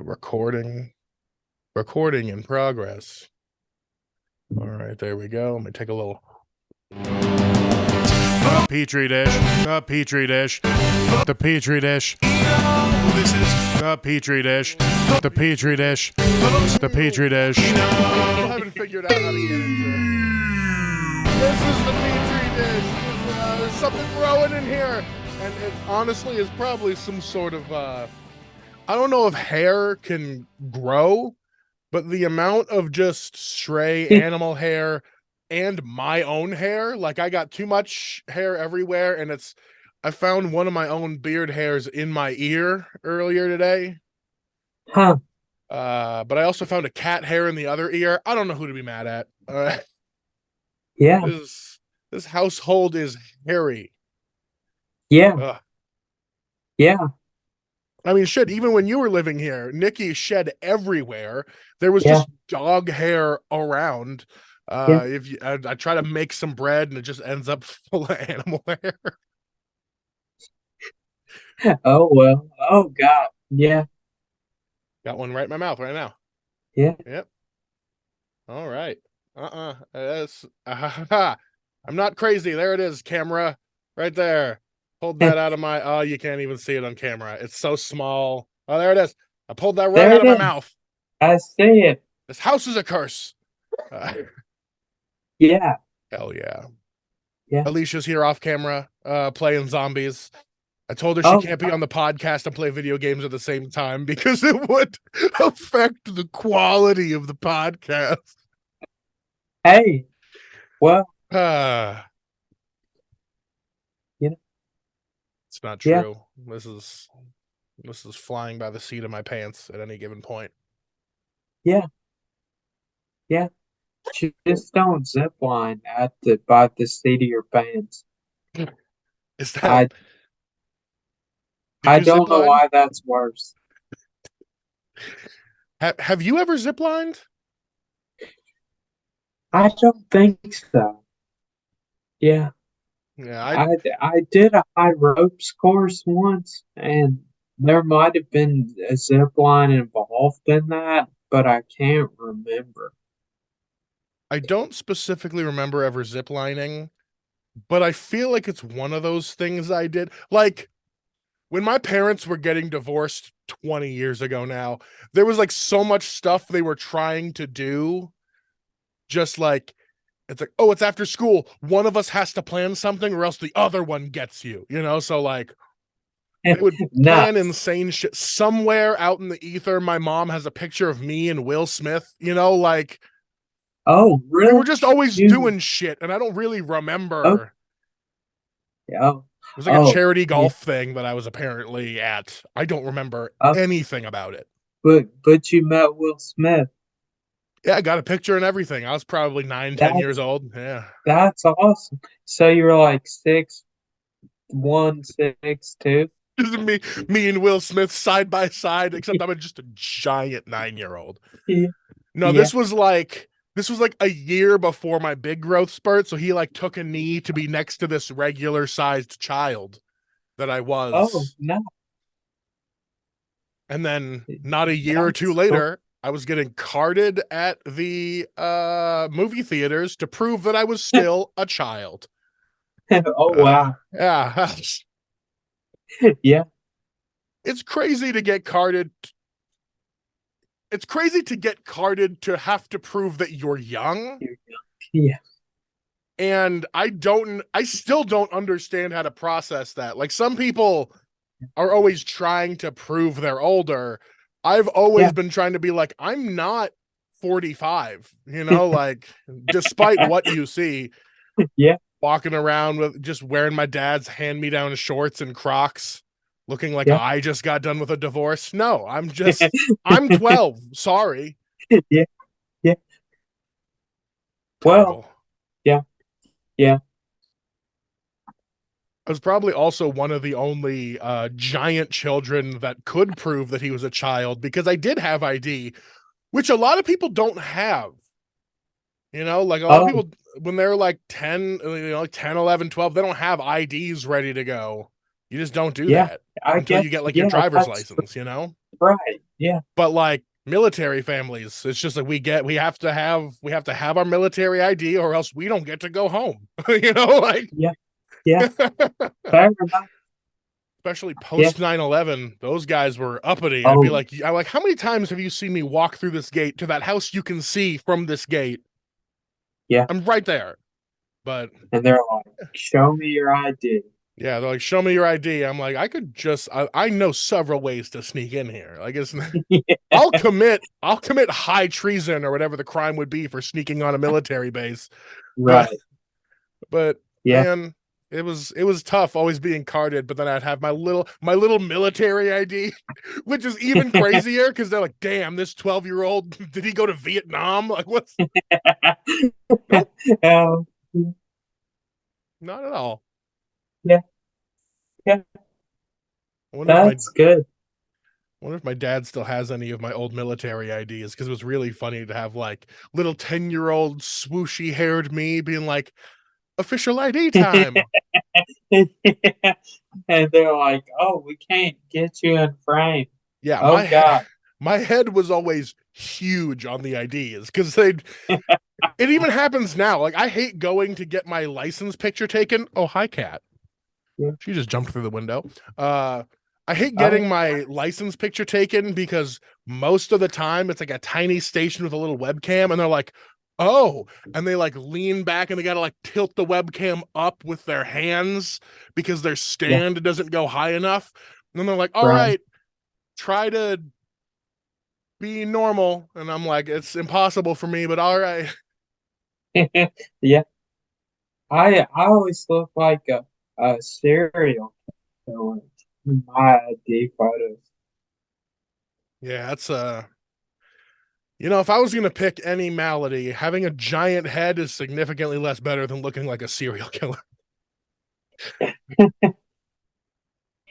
Recording in progress. All right, there we go. Let me take a little Petri dish. The Petri dish. The Petri dish. This is The Petri dish. The Petri dish. The Petri dish. I still haven't figured out how to get into. This is the Petri dish. There's something growing in here, and it honestly is probably some sort of I don't know if hair can grow, but the amount of just stray animal hair and my own hair, like I got too much hair everywhere, and I found one of my own beard hairs in my ear earlier today. Huh. But I also found a cat hair in the other ear. I don't know who to be mad at. Yeah. This household is hairy. Yeah. Ugh. Yeah. I mean, shit, even when you were living here, Nikki shed everywhere. There was Yeah. just dog hair around. Yeah. If I try to make some bread and it just ends up full of animal hair. Oh well. Oh God. Yeah. Got one right in my mouth right now. Yeah. Yep. All right. That's I'm not crazy. There it is, camera. Right there. Pulled that out of my oh, you can't even see it on camera. It's so small. Oh, there it is. I pulled that right There out of it my is. mouth. I see it. This house is a curse. Yeah. Hell yeah. Yeah. Alicia's here off camera, playing zombies. I told her she Oh, can't be on the podcast and play video games at the same time because it would affect the quality of the podcast. hey. Well, you know. It's not Yeah. true. This is flying by the seat of my pants at any given point. Yeah. Yeah. Just don't zip line by the seat of your pants. Is I that? Did I you don't know zipline? why that's worse. Have you ever ziplined? I don't think so. Yeah. Yeah, I did a high ropes course once, and there might have been a zip line involved in that, but I can't remember. I don't specifically remember ever ziplining, but I feel like it's one of those things I did. Like when my parents were getting divorced 20 years ago now, there was like so much stuff they were trying to do. Just like, it's like, oh, it's after school. One of us has to plan something or else the other one gets you, So like they would plan Nuts. insane shit. Somewhere out in the ether, my mom has a picture of me and Will Smith, like Oh, we were really? just always You, doing shit. And I don't really oh, remember. yeah. It was like a Oh, charity yeah. golf thing that I was apparently at. I don't remember Oh, anything about it. but you met Will Smith. Yeah, I got a picture and everything. I was probably 9, 10 That's years old. Yeah. that's awesome. So you're like 6'1", 6'2". Just me and Will Smith side by side, except I'm just a giant 9-year-old. Yeah. No, Yeah. this was like a year before my big growth spurt. So he like took a knee to be next to this regular sized child that I Oh, was. no. And then not a year or two That's cool. later, I was getting carded at the movie theaters to prove that I was still a child. Oh, wow. Yeah. Yeah. It's crazy to get carded. It's crazy to get carded to have to prove that you're young. Yeah. And I still don't understand how to process that. Like some people are always trying to prove they're older. I've always Yeah. been trying to be like, I'm not 45, like despite what you see. Yeah. Walking around with just wearing my dad's hand-me-down shorts and Crocs, looking like Yeah. I just got done with a divorce. No, I'm 12. Sorry. Yeah. Yeah. Terrible. Well, yeah. Yeah. I was probably also one of the only giant children that could prove that he was a child because I did have ID, which a lot of people don't have. Like a lot of Oh, people, when they're like 10, like 10, 11, 12, they don't have IDs ready to go. You just don't do Yeah, that I until guess. you get like your Yeah, driver's that's license, you know? right. Yeah, But like military families, it's just like we have to have our military ID or else we don't get to go home. You know, like yeah, yeah. Fair enough. especially Yeah. post 9/11, those guys were uppity. I'd be Oh, like, I like, how many times have you seen me walk through this gate to that house you can see from this gate? yeah. I'm right there. But And they're like, "Show me your ID." yeah, they're like, show me your ID. I'm like, I know several ways to sneak in here. Like it's Yeah, I'll commit high treason or whatever the crime would be for sneaking on a military base. But right. but Yeah. man, it was tough always being carded, but then I'd have my little military ID, which is even crazier because they're like, damn, this 12-year-old, did he go to Vietnam? Like what's nope, Um, not at all. yeah, yeah. I wonder if That's good. my dad still has any of my old military IDs because it was really funny to have like little 10-year-old swooshy haired me being like, official ID time. And they're like, "Oh, we can't get you in frame." Yeah, Oh God. my head was always huge on the IDs because they'd it even happens now. Like I hate going to get my license picture taken. Oh, hi cat. Yeah. She just jumped through the window. I hate Oh, getting my license picture taken because most of the time it's like a tiny station with a little webcam, and they're like, "Oh," and they like lean back and they gotta like tilt the webcam up with their hands because their yeah. stand doesn't go high enough. And then they're like, "All Right. right, try to be normal," and I'm like, "It's impossible for me, but all right." Yeah. I always look like a serial killer in my ID photos. Yeah, that's you know, if I was gonna pick any malady, having a giant head is significantly less better than looking like a serial killer.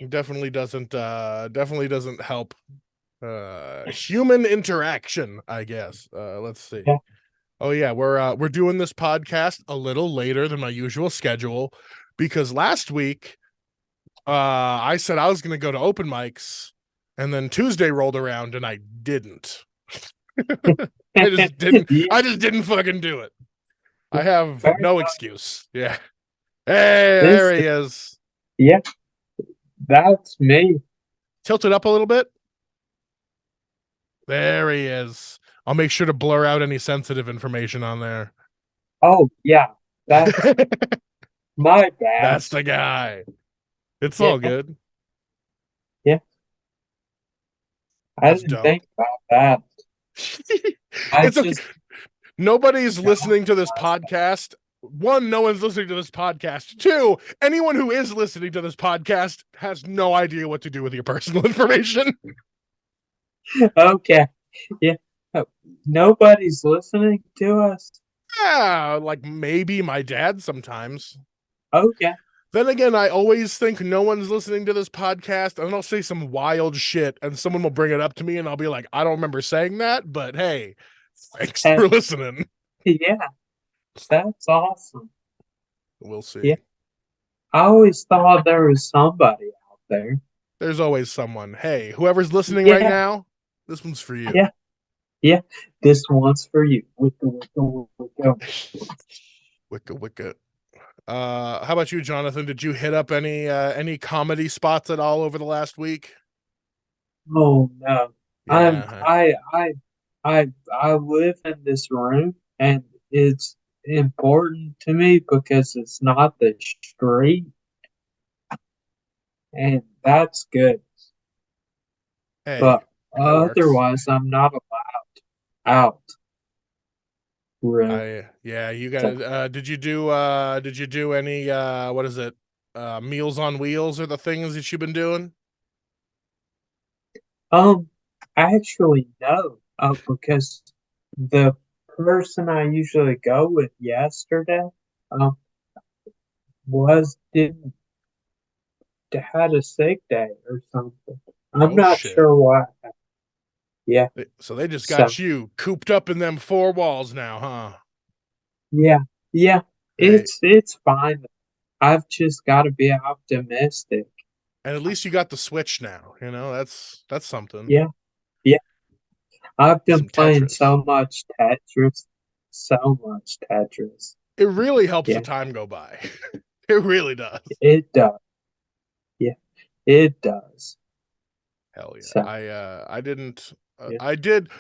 It definitely doesn't help human interaction, I guess. Let's see. Yeah. Oh yeah, we're doing this podcast a little later than my usual schedule because last week I said I was gonna go to open mics and then Tuesday rolled around and I didn't. Yeah. I just didn't fucking do it. I have Fair no enough. excuse. Yeah. Hey, This, there he is. yeah, that's me. Tilt it up a little bit. There he is. I'll make sure to blur out any sensitive information on there. Oh, yeah, that's my bad. That's the guy. It's Yeah, all good. yeah. I That's didn't dope. think about that. I It's okay. just Nobody's got listening to this podcast. One, no one's listening to this podcast. Two, anyone who is listening to this podcast has no idea what to do with your personal information. okay. Yeah. Oh, nobody's listening to us. Yeah, like maybe my dad sometimes. Okay. Then again, I always think no one's listening to this podcast, and I'll say some wild shit, and someone will bring it up to me, and I'll be like, I don't remember saying that, but hey, thanks And, for listening. yeah, that's awesome. We'll see. Yeah. I always thought there was somebody out there. There's always someone. Hey, whoever's listening right Yeah. now, this one's for you. Yeah. Yeah. This one's for you. Wicca. Wicca wicca. How about you, Jonathan? Did you hit up any comedy spots at all over the last week? Oh no. I'm Yeah. I live in this room and it's important to me because it's not the street and that's good. Hey, But that works. otherwise I'm not allowed out really. Yeah, you got So, it. Did you do any what is it? Meals on Wheels or the things that you've been doing? um actually no. Because the person I usually go with yesterday um was didn't had a sick day or something. I'm Oh not shit. sure why. Yeah. So they just So got you cooped up in them four walls now, huh? yeah, yeah. Hey, It's fine. I've just got to be optimistic. And at least you got the Switch now. You know, that's something. Yeah, yeah. I've been Some playing Tetris. so much Tetris, so much Tetris. It really helps the Yeah, time go by. It really does. it does. Yeah, it does. Hell yeah. So, I didn't yeah. I did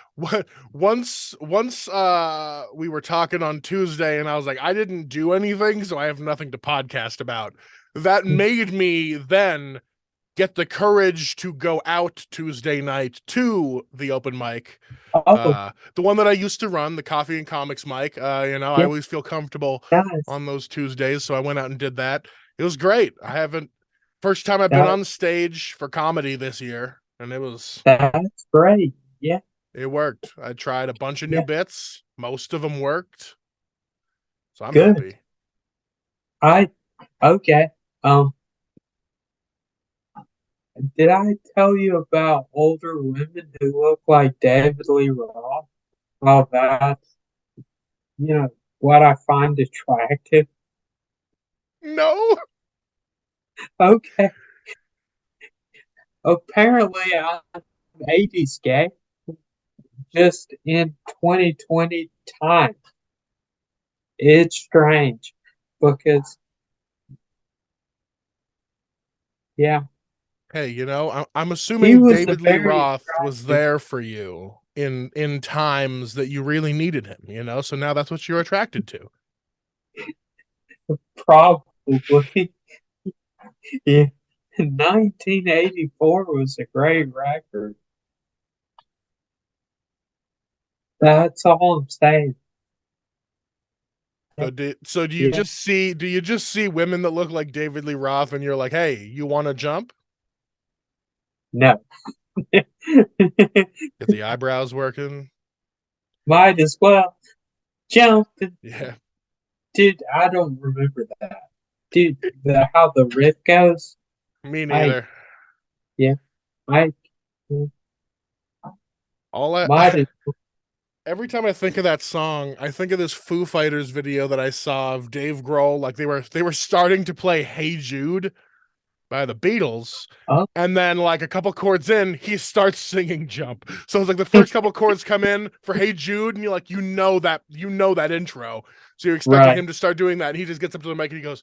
once we were talking on Tuesday and I was like I didn't do anything so I have nothing to podcast about. That made me then get the courage to go out Tuesday night to the open mic. Oh, The one that I used to run, the Coffee and Comics mic. You know, I yeah, always feel comfortable guys, on those Tuesdays, so I went out and did that. It was great. I haven't first time I've been that, on stage for comedy this year, and that's great. Yeah, it worked. I tried a bunch of new yeah, bits. Most of them worked, so I'm good. happy. I, okay. Um, did I tell you about older women who look like David Lee Roth? Oh, that's, what I find attractive. No, Okay. Apparently, I'm 80s gay, just in 2020 time. It's strange because, yeah, hey, you know, I'm he assuming was a David Lee very Roth was attractive, there for you in times that you really needed him. You know, so now that's what you're attracted to. probably. Yeah. 1984 was a great record. That's all I'm saying. So do you Yeah. just see women that look like David Lee Roth and you're like, hey, you want to jump? No. Get the eyebrows working. Might as well jump. Yeah, Dude, I don't remember that. Dude, how the riff goes. me I neither. yeah, I All I might as every time I think of that song, I think of this Foo Fighters video that I saw of Dave Grohl. Like they were starting to play "Hey Jude" by the Beatles, well. and then like a couple chords in, he starts singing "Jump." So it's like the first couple chords come in for "Hey Jude," and you're like, you know that intro, so you're expecting Right. him to start doing that, and he just gets up to the mic and he goes,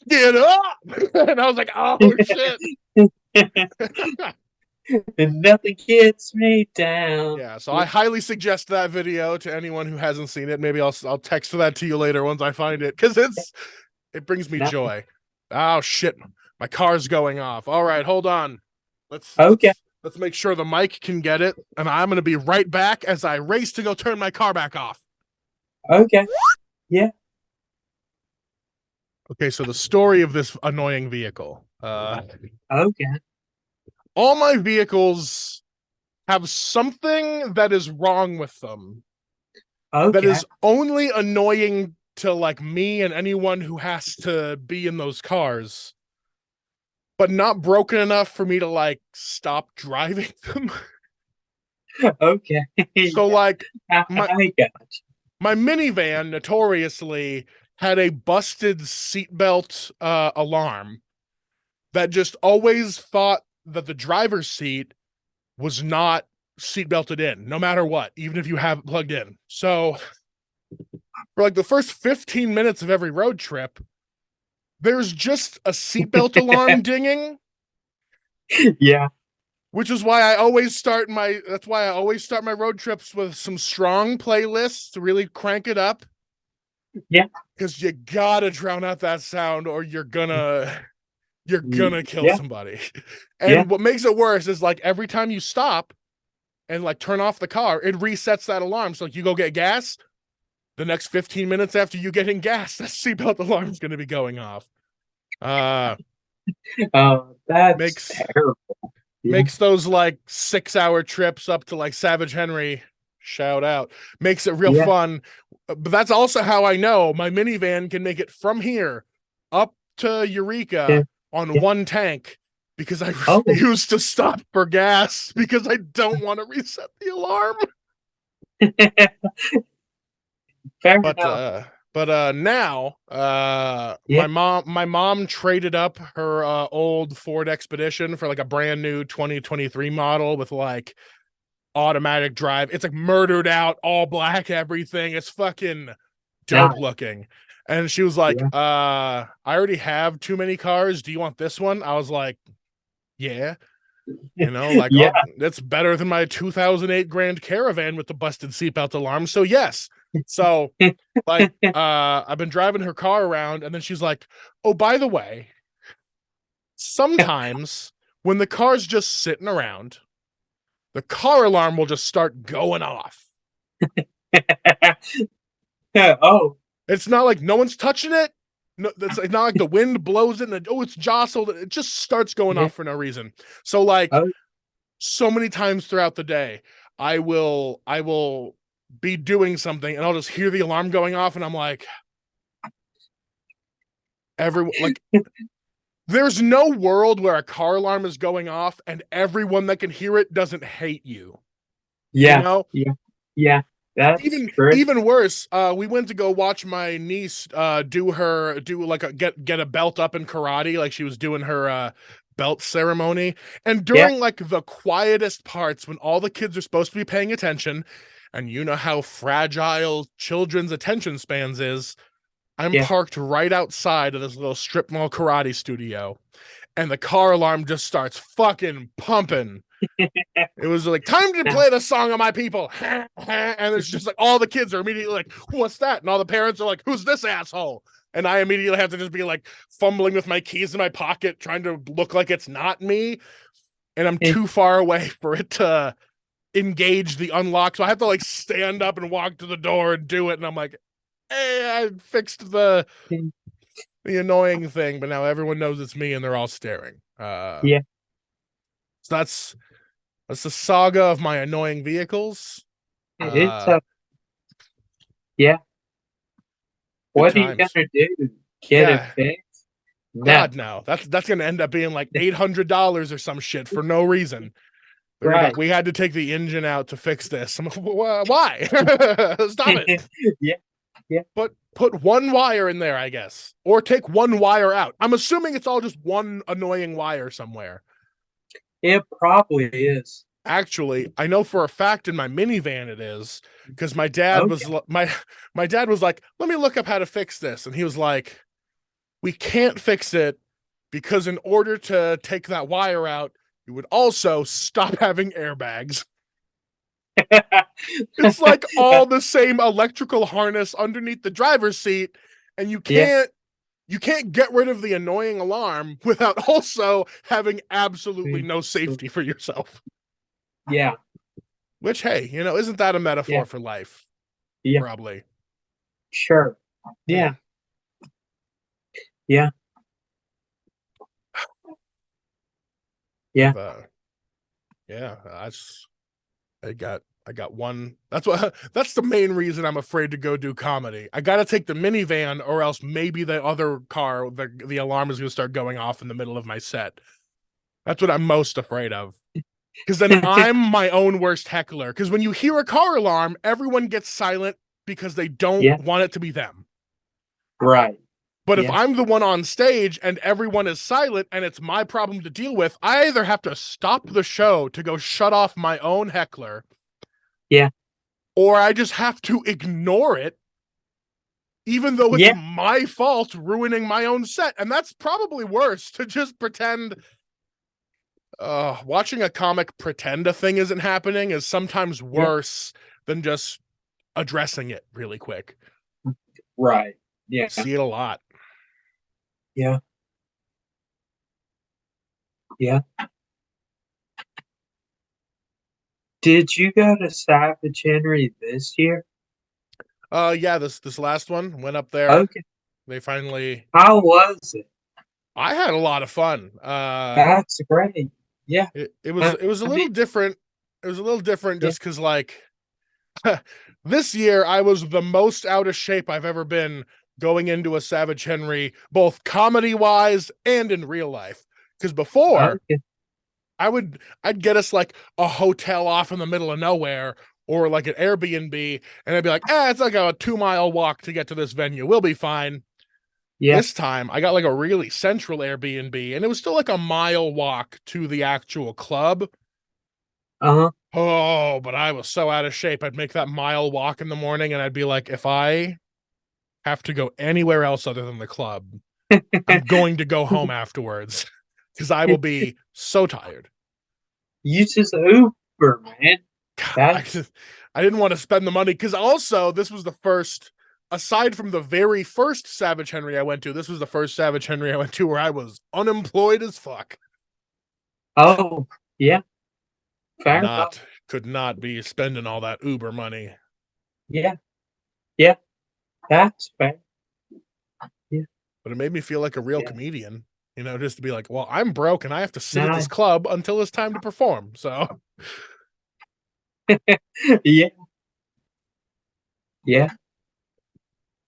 "Get up!" And I was like, "Oh shit!" And nothing gets me down. Yeah, so Yeah. I highly suggest that video to anyone who hasn't seen it. Maybe I'll text that to you later once I find it because it brings me No. joy. Oh shit, my car's going off. All right, hold on. Let's Okay. let's let's make sure the mic can get it, and I'm gonna be right back as I race to go turn my car back off. Okay. Yeah. Okay, so the story of this annoying vehicle. Okay. All my vehicles have something that is wrong with them that Okay. is only annoying to like me and anyone who has to be in those cars, but not broken enough for me to like stop driving them. Okay. So Yeah. like my I got my minivan notoriously had a busted seatbelt alarm that just always thought that the driver's seat was not seatbelted in, no matter what, even if you have it plugged in. So for like the first 15 minutes of every road trip, there's just a seatbelt you. alarm dinging, Yeah. which is why I always start my road trips with some strong playlists to really crank it up. Yeah. Because you gotta drown out that sound or you're gonna kill Yeah. somebody. Yeah. And what makes it worse is like every time you stop and like turn off the car, it resets that alarm. So like you go get gas, the next 15 minutes after you get in gas, the seatbelt alarm is gonna be going off. That's Makes terrible. Yeah. makes those like 6-hour trips up to like Savage Henry, shout out, makes it real Yeah. fun. But that's also how I know my minivan can make it from here up to Yeah. Eureka on Yeah. one tank because I Oh, refuse to stop for gas because I don't want to reset the alarm. fair But enough. But now Yeah. my mom traded up her old Ford Expedition for like a brand new 2023 model with like automatic drive. It's like murdered out, all black, everything. It's fucking dope Nice. looking. And she was like, Yeah. I already have too many cars. Do you want this one? I was like, yeah. Like, Yeah. oh, that's better than my 2008 Grand Caravan with the busted seatbelt alarm. So yes. So like I've been driving her car around, and then she's like, oh, by the way, sometimes when the car's just sitting around, the car alarm will just start going off. Oh, It's not like no one's touching it. No, it's not like the wind blows it and it's jostled. It just starts going yeah. off for no reason. So like Oh, so many times throughout the day, I will be doing something and I'll just hear the alarm going off, and I'm like, everyone, like, there's no world where a car alarm is going off and everyone that can hear it doesn't hate you. You yeah. know, Yeah. Yeah. That's true. even worse, we went to go watch my niece do like a get a belt up in karate, like she was doing her belt ceremony. And Yeah. during like the quietest parts when all the kids are supposed to be paying attention, and you know how fragile children's attention spans is, I'm Yeah. parked right outside of this little strip mall karate studio, and the car alarm just starts fucking pumping. It was like, time to Now, play the song of my people. And it's just like all the kids are immediately like, what's that? And all the parents are like, who's this asshole? And I immediately have to just be like fumbling with my keys in my pocket, trying to look like it's not me. And I'm too far away for it to engage the unlock. So I have to like stand up and walk to the door and do it. And I'm like, hey, I fixed the annoying thing, but now everyone knows it's me and they're all staring. yeah. So that's the saga of my annoying vehicles. It's yeah. Good What are you times. gonna do? Get it Yeah. fixed? No. God, no. That's gonna end up being like $800 or some shit for no reason. They're gonna be like, Right. we had to take the engine out to fix this. I'm like, why? Stop it. Yeah. Yeah. Put one wire in there, I guess, or take one wire out. I'm assuming it's all just one annoying wire somewhere. It probably is. Actually, I know for a fact in my minivan it is, because my dad was Okay. my dad was like, let me look up how to fix this, and he was like, we can't fix it because in order to take that wire out, you would also stop having airbags. It's like all the same electrical harness underneath the driver's seat, and you Yeah. can't get rid of the annoying alarm without also having absolutely no safety for yourself. Yeah. Which, hey, isn't that a Yeah. metaphor for life? Yeah. Probably. Sure. Yeah. Yeah. Yeah. Yeah, I got one. That's the main reason I'm afraid to go do comedy. I got to take the minivan, or else maybe the other car, the alarm is going to start going off in the middle of my set. That's what I'm most afraid of. Because then I'm my own worst heckler. Because when you hear a car alarm, everyone gets silent because they don't Yeah. want it to be them. Right. But if Yeah. I'm the one on stage and everyone is silent and it's my problem to deal with, I either have to stop the show to go shut off my own heckler. Yeah. Or I just have to ignore it, even though it's Yeah. my fault ruining my own set. And that's probably worse, to just pretend. Watching a comic pretend a thing isn't happening is sometimes Yeah. worse than just addressing it really quick. Right. Yeah. See it a lot. Yeah. Yeah. Did you go to Savage Henry this year? Yeah, this last one went up there. Okay. They finally. How was it? I had a lot of fun. That's great. Yeah. It was a I little mean, different. It was a little different yeah. just because, like, this year I was the most out of shape I've ever been going into a Savage Henry, both comedy wise and in real life. Because before, Okay. I'd get us like a hotel off in the middle of nowhere, or like an Airbnb, and I'd be like, it's like a 2-mile walk to get to this venue. We'll be fine. Yeah. This time I got like a really central Airbnb, and it was still like a mile walk to the actual club. Uh-huh. Oh, but I was so out of shape. I'd make that mile walk in the morning, and I'd be like, if I have to go anywhere else other than the club, I'm going to go home afterwards because I will be so tired. You just Uber, man. I That's just, I didn't want to spend the money because also this was the first, aside from the very first Savage Henry I went to, this was the first Savage Henry I went to where I was unemployed as fuck. oh yeah, fair enough. Could not be spending all that Uber money. Yeah, yeah, that's fair. Yeah, But it made me feel like a real yeah. comedian, just to be like, well, I'm broke and I have to sit at this Nice. club until it's time to perform. So Yeah, yeah,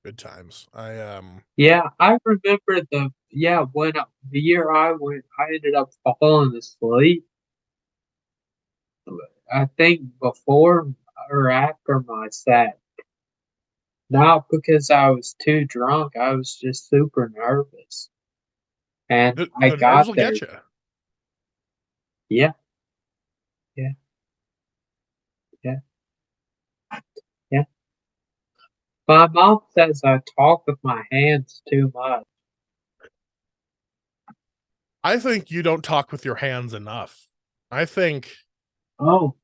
good times. yeah. I remember the year I went, I ended up falling asleep. I think before or after my set. Not because I was too drunk, I was just super nervous. And I the nerves got will there. get you. Yeah, yeah, yeah, yeah. My mom says I talk with my hands too much. I think you don't talk with your hands enough. I think, Oh,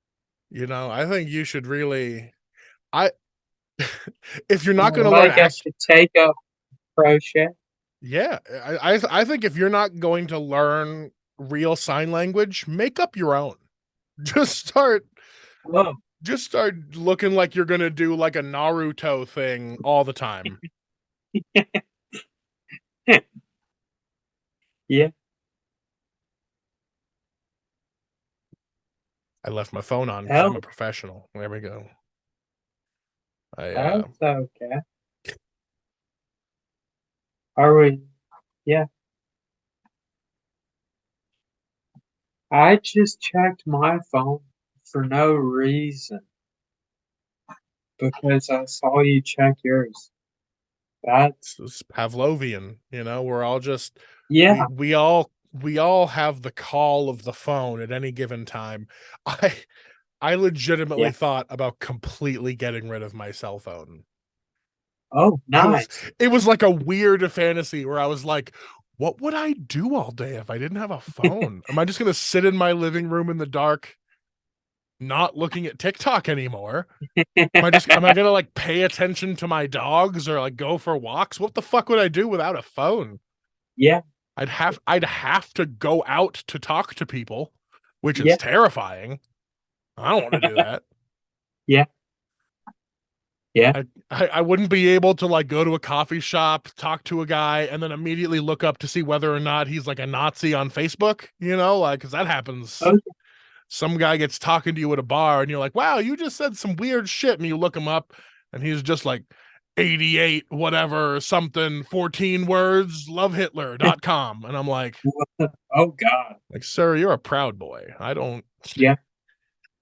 I think you should really, I, if you're not going to learn like I should take up crochet. yeah, I think if you're not going to learn real sign language, make up your own. Just start Oh, just start looking like you're gonna do like a Naruto thing all the time. yeah, I left my phone on because I'm oh, a professional. There we go. I that's okay. Are we? Yeah. I just checked my phone for no reason because I saw you check yours. That's it's Pavlovian, we're all just yeah, we all have the call of the phone at any given time. I I legitimately yeah. thought about completely getting rid of my cell phone. Oh, It was nice. it was like a weird fantasy where I was like, what would I do all day if I didn't have a phone? Am I just gonna sit in my living room in the dark, not looking at TikTok anymore? Am I gonna like pay attention to my dogs or like go for walks? What the fuck would I do without a phone? Yeah, I'd have to go out to talk to people, which is yeah, terrifying. I don't want to do that. yeah, yeah. I wouldn't be able to like go to a coffee shop, talk to a guy, and then immediately look up to see whether or not he's like a Nazi on Facebook, like, because that happens. Oh, Some guy gets talking to you at a bar and you're like, wow, you just said some weird shit. And you look him up and he's just like 88, whatever, something, 14 words, lovehitler.com. And I'm like, oh God. sir, you're a proud boy. Yeah,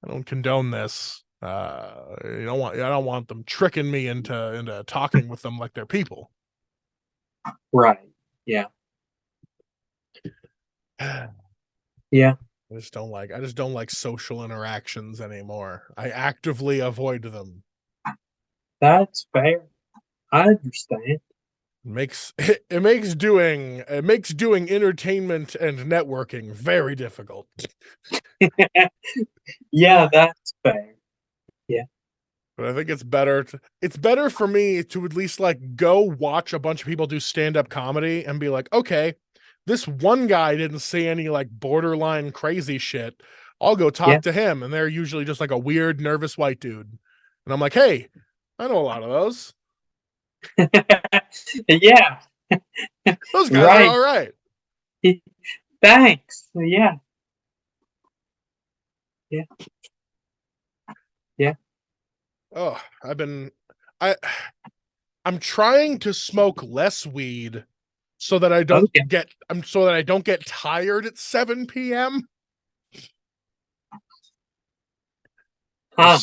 I don't condone this. I don't want them tricking me into talking with them like they're people. right. Yeah, I yeah. just don't like social interactions anymore. I actively avoid them. That's fair. I understand. It makes doing entertainment and networking very difficult. Yeah, that's fair. Yeah, But I think it's better for me to at least like go watch a bunch of people do stand-up comedy and be like, okay, this one guy didn't say any like borderline crazy shit. I'll go yeah, talk to him. And they're usually just like a weird, nervous white dude. And I'm like, hey, I know a lot of those. yeah. Those guys are Right. all right. Thanks. Yeah, yeah, yeah. Oh, I I'm trying to smoke less weed so that Okay. I don't get tired at 7 p.m. Huh.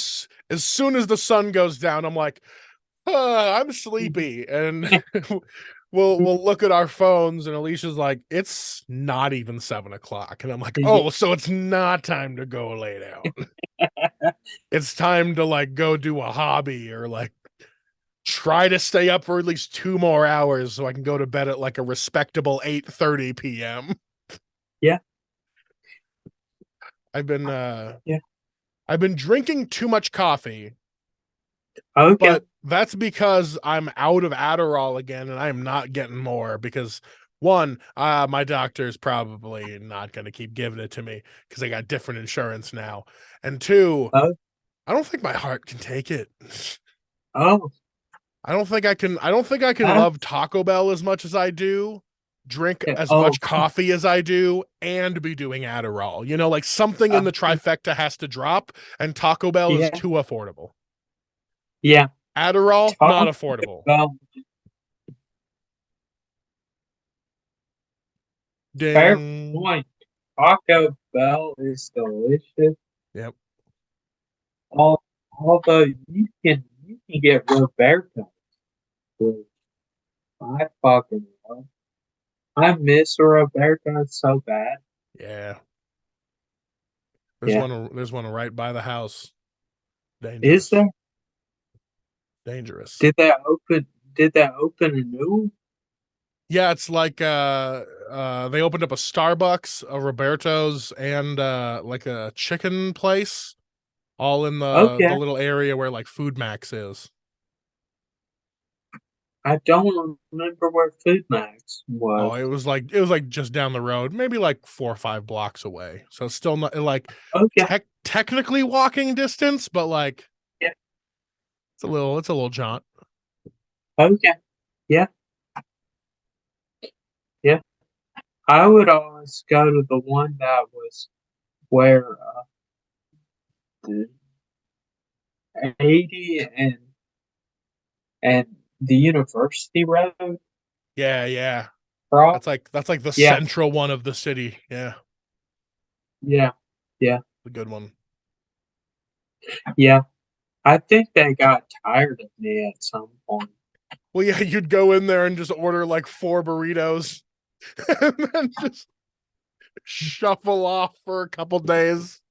As soon as the sun goes down, I'm like, I'm sleepy. And we'll look at our phones, and Alicia's like, it's not even 7 o'clock. And I'm like, oh, so it's not time to go lay down. It's time to like go do a hobby or like try to stay up for at least 2 more hours so I can go to bed at like a respectable 8:30 p.m. Yeah. I've been Yeah. I've been drinking too much coffee, Okay. but that's because I'm out of Adderall again and I am not getting more because one, my doctor is probably not going to keep giving it to me because I got different insurance now. And two, Oh. I don't think my heart can take it. Oh. I don't think I can That, love Taco Bell as much as I do, drink as oh. much coffee as I do, and be doing Adderall. You know, like something in the trifecta has to drop, and Taco Bell is Yeah. too affordable. Yeah. Adderall, not Taco affordable. Bell. Fair Ding. point. Taco Bell is delicious. Yep. Although you can get Roberto, which I fucking love. I miss Roberto so bad. Yeah. Yeah. There's one right by the house. Is Dangerous. there? Dangerous. Did they open? Did they open a new? Yeah, it's like they opened up a Starbucks, a Roberto's, and like a chicken place, all in the Okay. little area where like Food Max is. I don't remember where Food Max Oh, was. it was like just down the road, maybe like 4 or 5 blocks away. So it's still not like Okay. technically walking distance, but like Yeah. it's a little jaunt. Okay. Yeah. Yeah. I would always go to the one that was where 80 and the University Road Yeah, yeah. cross. That's like the Yeah. central one of the city. Yeah, Yeah. Yeah. the good one. Yeah. I think they got tired of me at some point. Well, yeah, you'd go in there and just order like 4 burritos and then just shuffle off for a couple days.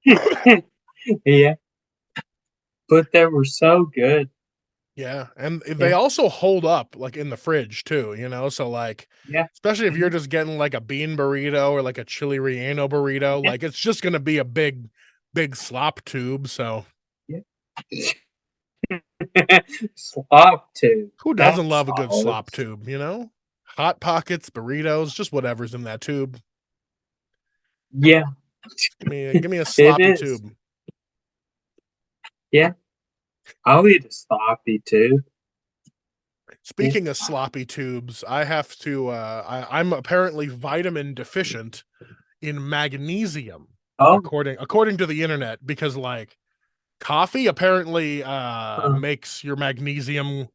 Yeah. But they were so good. Yeah, and they Yeah. also hold up like in the fridge too, you know? So like Yeah. especially if you're Mhm. just getting like a bean burrito or like a chili relleno burrito, Yeah. like it's just going to be a big slop tube, so Yeah. Slop tube. who doesn't That's love a good solid. slop tube, you know? Hot Pockets, burritos, just whatever's in that tube. Yeah. Give me a It sloppy is. tube. Yeah. I'll eat a sloppy tube. Yeah. Speaking of sloppy tubes, I have to I'm apparently vitamin deficient in magnesium Oh. according to the internet because like coffee apparently Uh, makes your magnesium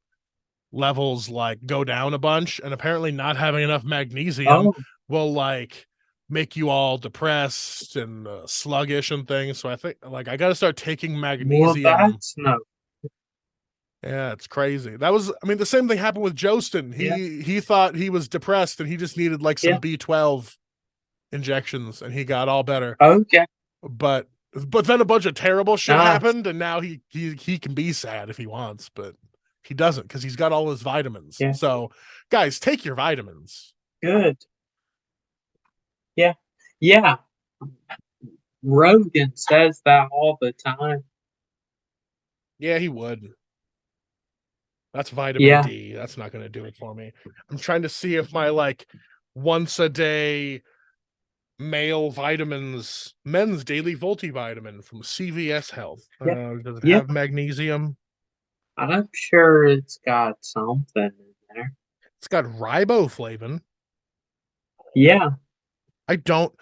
levels like go down a bunch, and apparently not having enough magnesium oh. will like make you all depressed and sluggish and things. So I think like I got to start taking Well, magnesium. that's no. Yeah, it's crazy. That was, I mean, the same thing happened with Jostin. Yeah. He thought he was depressed and he just needed like some Yeah. B12 injections and he got all better. Okay. But then a bunch of terrible shit Nice. happened and now he can be sad if he wants, but he doesn't because he's got all his vitamins. Yeah. So, guys, take your vitamins. Good. Yeah. Yeah. Rogan says that all the time. Yeah, he would. That's vitamin Yeah. D. That's not going to do it for me. I'm trying to see if my like once a day male vitamins, men's daily multivitamin from CVS Health. Yeah. Does it Yeah. have magnesium? I'm sure it's got something in there. It's got riboflavin. Yeah. I don't.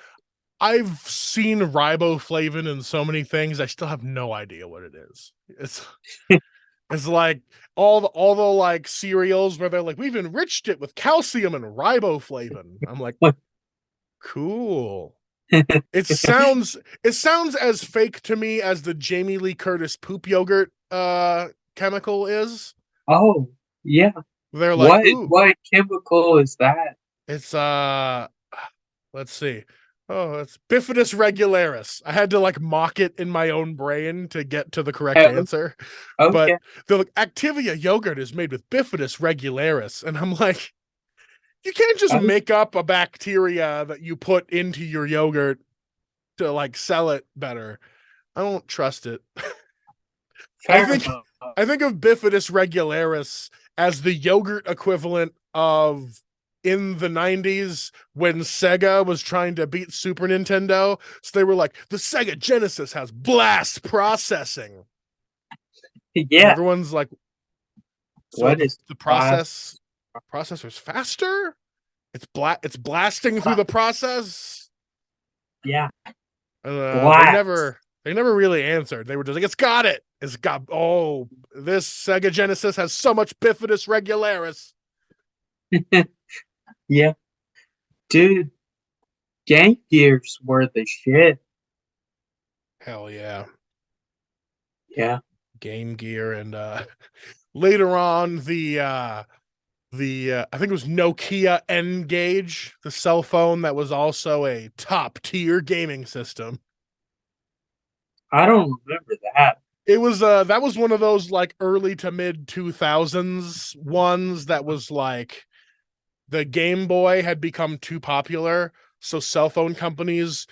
I've seen riboflavin in so many things. I still have no idea what it is. It's like all the like cereals where they're like, we've enriched it with calcium and riboflavin. I'm like, What? cool. It sounds as fake to me as the Jamie Lee Curtis poop yogurt chemical is. Oh, yeah. They're like, What ooh, what chemical is that? it's let's see. Oh, it's Bifidus regularis. I had to like mock it in my own brain to get to the correct Oh, answer. But okay. they're like, Activia yogurt is made with Bifidus regularis. And I'm like, you can't just Oh, make up a bacteria that you put into your yogurt to like sell it better. I don't trust it. I fair think enough. I think of Bifidus regularis as the yogurt equivalent of in the 90s when Sega was trying to beat Super Nintendo. So they were like, the Sega Genesis has blast processing. And Yeah. everyone's like, so What the, is the class? processor's faster? It's blasting through the process. Yeah. They Blacks. never really answered. They were just like, this Sega Genesis has so much Bifidus regularis. Yeah. Dude, Game Gears were the shit. Hell yeah. Yeah. Game Gear and later on the I think it was Nokia N-Gage, the cell phone that was also a top tier gaming system. I don't remember that. It was that was one of those like early to mid 2000s ones that was like the Game Boy had become too popular, so cell phone companies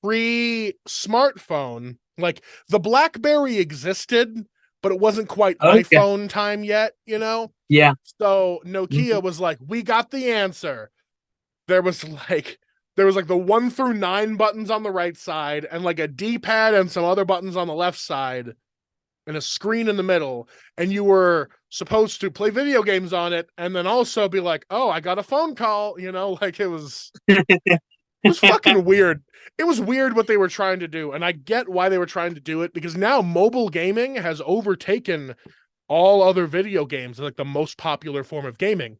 pre-smartphone, like the BlackBerry existed, but it wasn't quite Okay. iPhone time yet, you know? Yeah. So Nokia Hmm. was like, we got the answer. There was like the 1 through 9 buttons on the right side and like a D-pad and some other buttons on the left side and a screen in the middle, and you were supposed to play video games on it and then also be like, oh, I got a phone call, like it was fucking weird. It was weird what they were trying to do, and I get why they were trying to do it because now mobile gaming has overtaken all other video games as like the most popular form of gaming.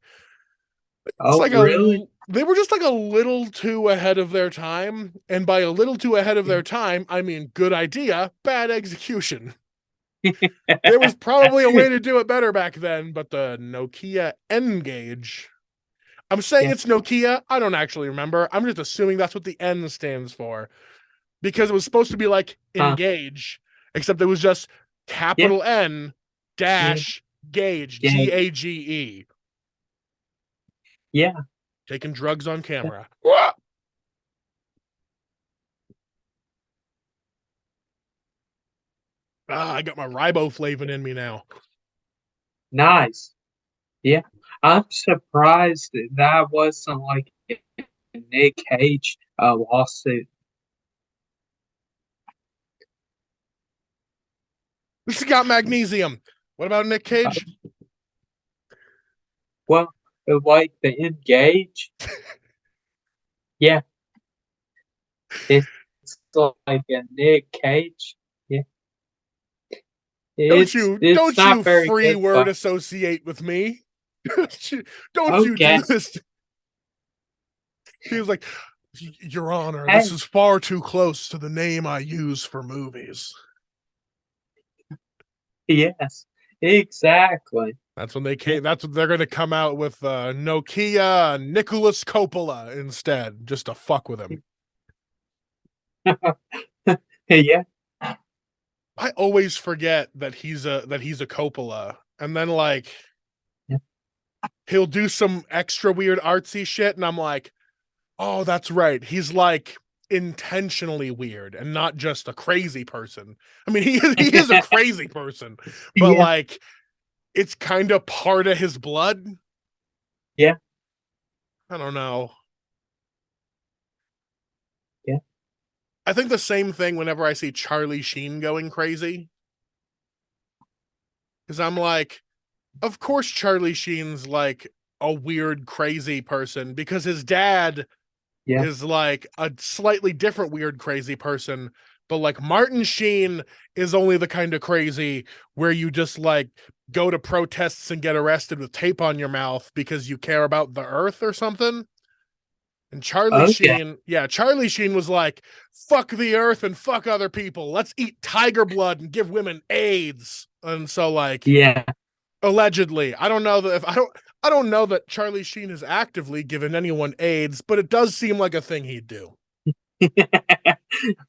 It's Oh, like really? they were just like a little too ahead of their time, and by a little too ahead of their time, I mean good idea, bad execution. There was probably a way to do it better back then, but the Nokia N-Gage. I'm saying Yeah. it's Nokia. I don't actually remember. I'm just assuming that's what the N stands for because it was supposed to be like Huh. engage, except it was just Yeah. capital N Yeah. dash gauge, Yeah. Gage. Yeah. Taking drugs on Yeah. camera. I got my riboflavin in me now. Nice. Yeah. I'm surprised that wasn't like a Nick Cage lawsuit. This has got magnesium. What about Nick Uh, Cage? well, like the Engage. Yeah. It's like a Nick Cage. Yeah. It's Don't not you very free good, word but associate with me? Don't you do okay. this? He was like, Your Honor, this Hey, is far too close to the name I use for movies. yes, exactly. That's when they Yeah. came. That's what they're going to come out with Nokia Nicholas Coppola instead, just to fuck with him. Yeah. I always forget that he's a Coppola, and then like Yeah. he'll do some extra weird artsy shit, and I'm like, oh, that's right. He's like intentionally weird and not just a crazy person. I mean, he is a crazy person, but Yeah. like it's kind of part of his blood. Yeah. I don't know. Yeah. I think the same thing whenever I see Charlie Sheen going crazy. Because I'm like, of course Charlie Sheen's like a weird, crazy person because his dad Yeah. is like a slightly different weird, crazy person. But like Martin Sheen is only the kind of crazy where you just like go to protests and get arrested with tape on your mouth because you care about the earth or something. And Charlie Okay. Sheen, yeah, Charlie Sheen was like, fuck the earth and fuck other people. Let's eat tiger blood and give women AIDS. And so like Yeah. allegedly, I don't know that if I don't know that Charlie Sheen has actively given anyone AIDS, but it does seem like a thing he'd do.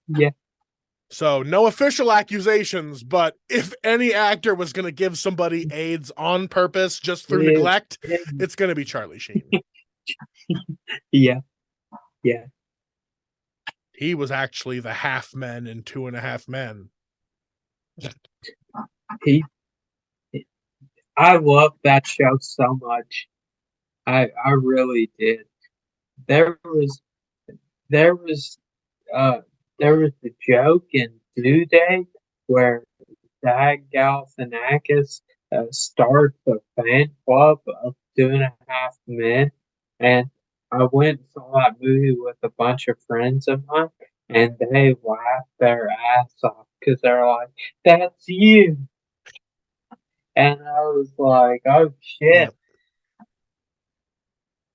Yeah. So no official accusations, but if any actor was going to give somebody AIDS on purpose just through Yeah. neglect, it's going to be Charlie Sheen. Yeah. Yeah. He was actually the half men in 2.5 Men. He. I loved that show so much. I really did. There was there was uh there was the joke in Due Date where Dag Galifianakis starts a fan club of 2.5 Men, and I went and saw that movie with a bunch of friends of mine, and they laughed their ass off because they're like, "That's you," and I was like, "Oh Yeah. shit,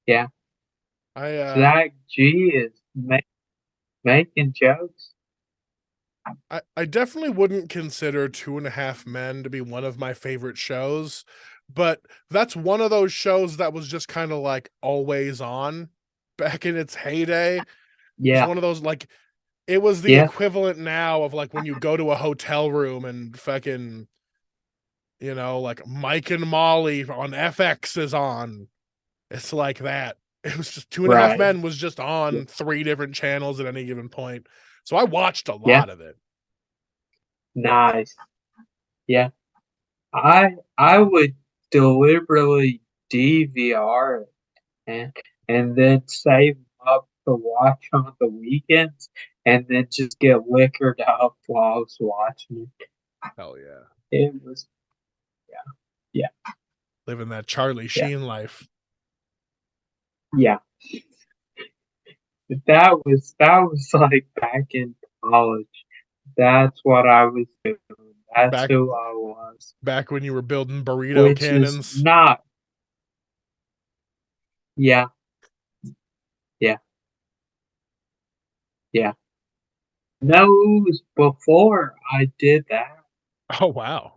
yeah." I Zach G is making jokes. I definitely wouldn't consider 2.5 Men to be one of my favorite shows, but that's one of those shows that was just kind of like always on back in its heyday. It was Yeah, one of those like it was the yeah, equivalent now of like when you go to a hotel room and fucking like Mike and Molly on FX is on. It's like that. It was just Two and a Half right. Men was just Yeah, on 3 different channels at any given point. So I watched a yeah, lot of it. nice. Yeah, I would deliberately DVR it and then save up to watch on the weekends, and then just get liquored out while I was watching it. Hell yeah. It was, yeah, Living that Charlie yeah, Sheen life. yeah. That was like back in college. That's what I was doing. That's Back who I was, back when you were building burrito which is cannons. not. Yeah, yeah, yeah. No, it was before I did that. Oh wow.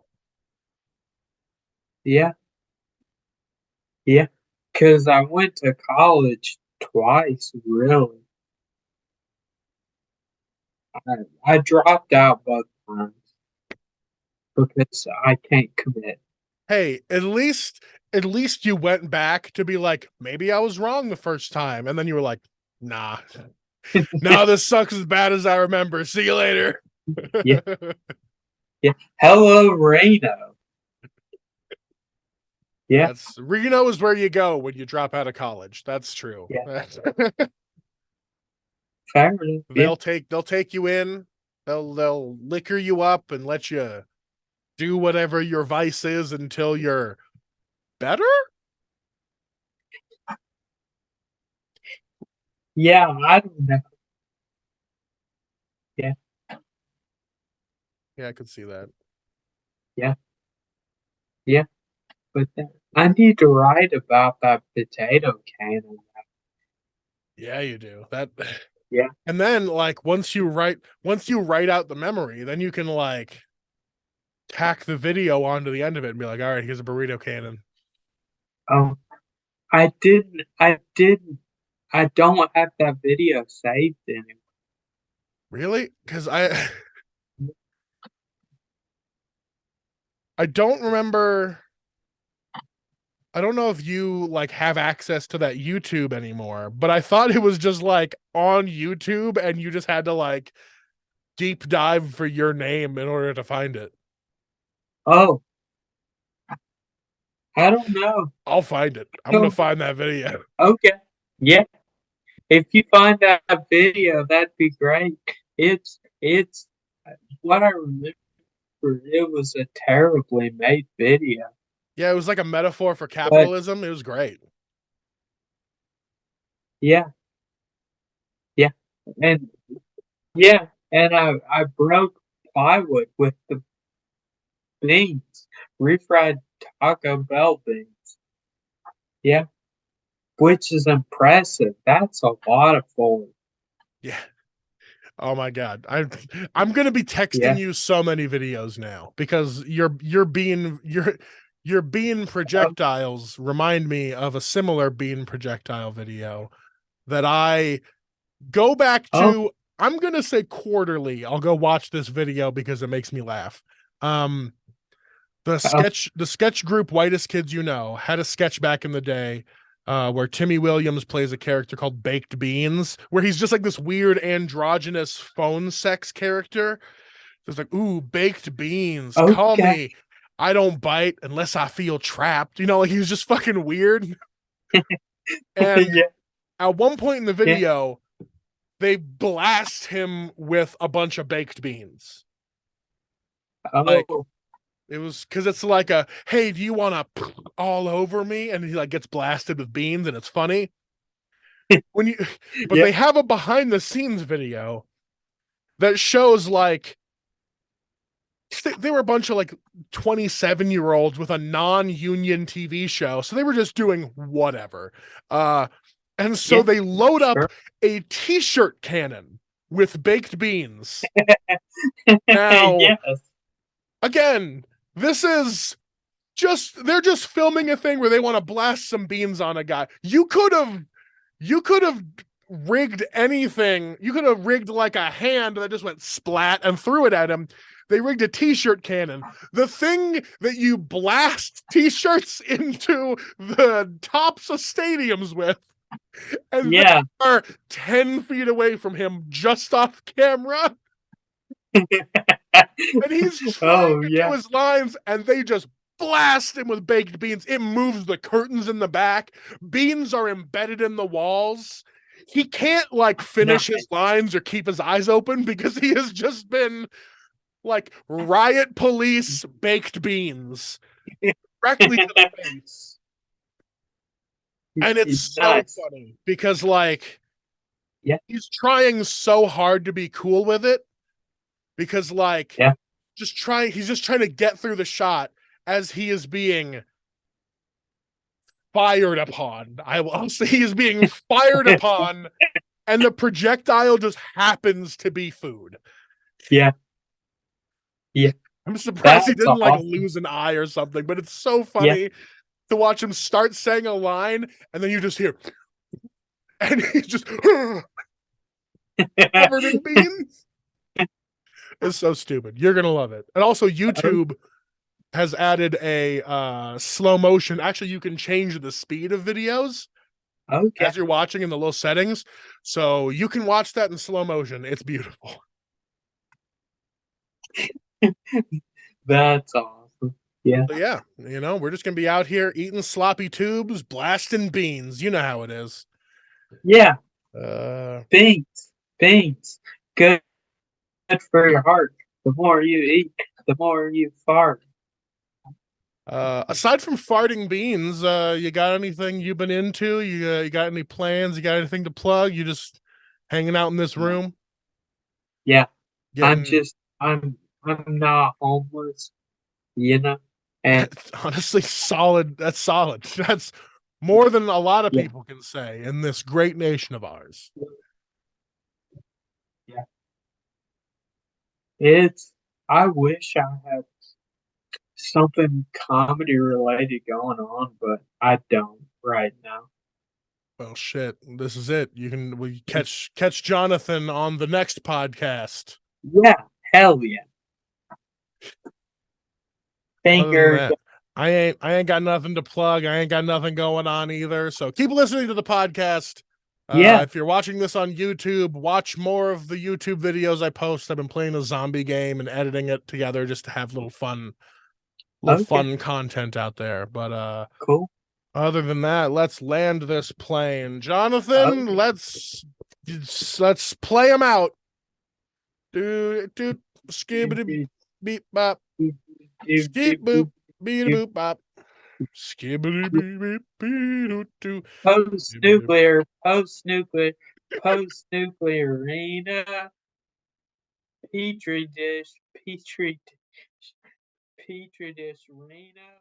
Yeah, yeah. Because I went to college twice, really. I dropped out both times because I can't commit. Hey, at least you went back to be like, maybe I was wrong the first time. And then you were like, nah. No, this sucks as bad as I remember. See you later. Yeah, yeah. Hello, Reno. Yeah, That's Reno is where you go when you drop out of college. That's true. yeah. Fair enough. Yeah, They'll take you in, they'll liquor you up and let you do whatever your vice is until you're better. yeah. I don't know. Yeah, Yeah, I could see that. yeah, yeah. But I need to write about that potato cannon. Yeah, you do that. Yeah. And then like once you write out the memory, then you can like tack the video onto the end of it and be like, all right, here's a burrito cannon. Um, I didn't. I didn't. I don't have that video saved anymore. Really? Because I don't remember. I don't know if you like have access to that YouTube anymore, but I thought it was just like on YouTube and you just had to like deep dive for your name in order to find it. Oh, I don't know. I'll find it. I'm gonna So, find that video. okay. Yeah. If you find that video, that'd be great. It's what I remember. It was a terribly made video, Yeah, it was like a metaphor for but capitalism. It was great. yeah, yeah, and yeah, and I broke plywood with the beans, refried Taco Bell beans. Yeah, which is impressive. That's a lot of food. Yeah. Oh my god. I'm gonna be texting Yeah. you so many videos now because your bean Oh, projectiles remind me of a similar bean projectile video that I go back oh, to. I'm gonna say quarterly. I'll go watch this video because it makes me laugh. Um, oh, the sketch group Whitest Kids You Know had a sketch back in the day where Timmy Williams plays a character called Baked Beans, where he's just like this weird androgynous phone sex character. So it's like, ooh, baked beans, call okay. me. I don't bite unless I feel trapped. You know, like he's just fucking weird. And Yeah, at one point in the yeah. video, they blast him with a bunch of baked beans. Like Oh, it was because it's like a, hey, do you want to all over me? And he like gets blasted with beans, and it's funny when you. But yeah, they have a behind the scenes video that shows like they were a bunch of like 27-year-olds with a non-union TV show, so they were just doing whatever. And so yeah. they load up Sure. a t-shirt cannon with baked beans. Now, Yes. again, this is they're just filming a thing where they want to blast some beans on a guy. You could have rigged anything. You could have rigged like a hand that just went splat and threw it at him. They rigged a t-shirt cannon. The thing that you blast t-shirts into the tops of stadiums with, and they Yeah. are 10 feet away from him just off camera. And he's trying Oh, to do yeah. his lines, and they just blast him with baked beans. It moves the curtains in the back. Beans are embedded in the walls. He can't like finish Nice. his lines or keep his eyes open because he has just been like riot police baked beans directly to the face. And it's so Nice. funny because like Yeah, he's trying so hard to be cool with it because like yeah. he's just trying to get through the shot as he is being fired upon. I'll say he is being fired upon, and the projectile just happens to be food. Yeah, yeah. I'm surprised he That's didn't like awesome. lose an eye or something, but it's so Yeah. funny to watch him start saying a line and then you just hear, and he's just covered in beans. It's so stupid. You're gonna love it. And also, YouTube has added a slow motion. Actually, you can change the speed of videos Okay. as you're watching in the little settings. So you can watch that in slow motion. It's beautiful. That's awesome. Yeah. But yeah, we're just gonna be out here eating sloppy tubes, blasting beans. You know how it is. Yeah. Uh, Beans. Beans. Good for your heart. The more you eat, the more you fart. aside from farting beans, you got anything you've been into? You got any plans? You got anything to plug? You just hanging out in this room, Yeah. I'm getting just I'm not homeless, you know? And honestly solid. That's solid. That's more than a lot of yeah, people can say in this great nation of ours. yeah. It's I wish I had something comedy related going on, but I don't right now. Well, shit. This is it. We catch Jonathan on the next podcast. Yeah, hell yeah. Other than Finger that, I ain't got nothing to plug. I ain't got nothing going on either. So keep listening to the podcast. yeah, If you're watching this on YouTube, watch more of the YouTube videos I post. I've been playing a zombie game and editing it together just to have little okay, fun content out there. But cool. other than that, let's land this plane. Jonathan, Okay. let's play them out. Do skibbity beep bop. Skip boop beep boop bop. Skibbity beep beep beep doo. Post nuclear arena, petri dish, petri dish arena.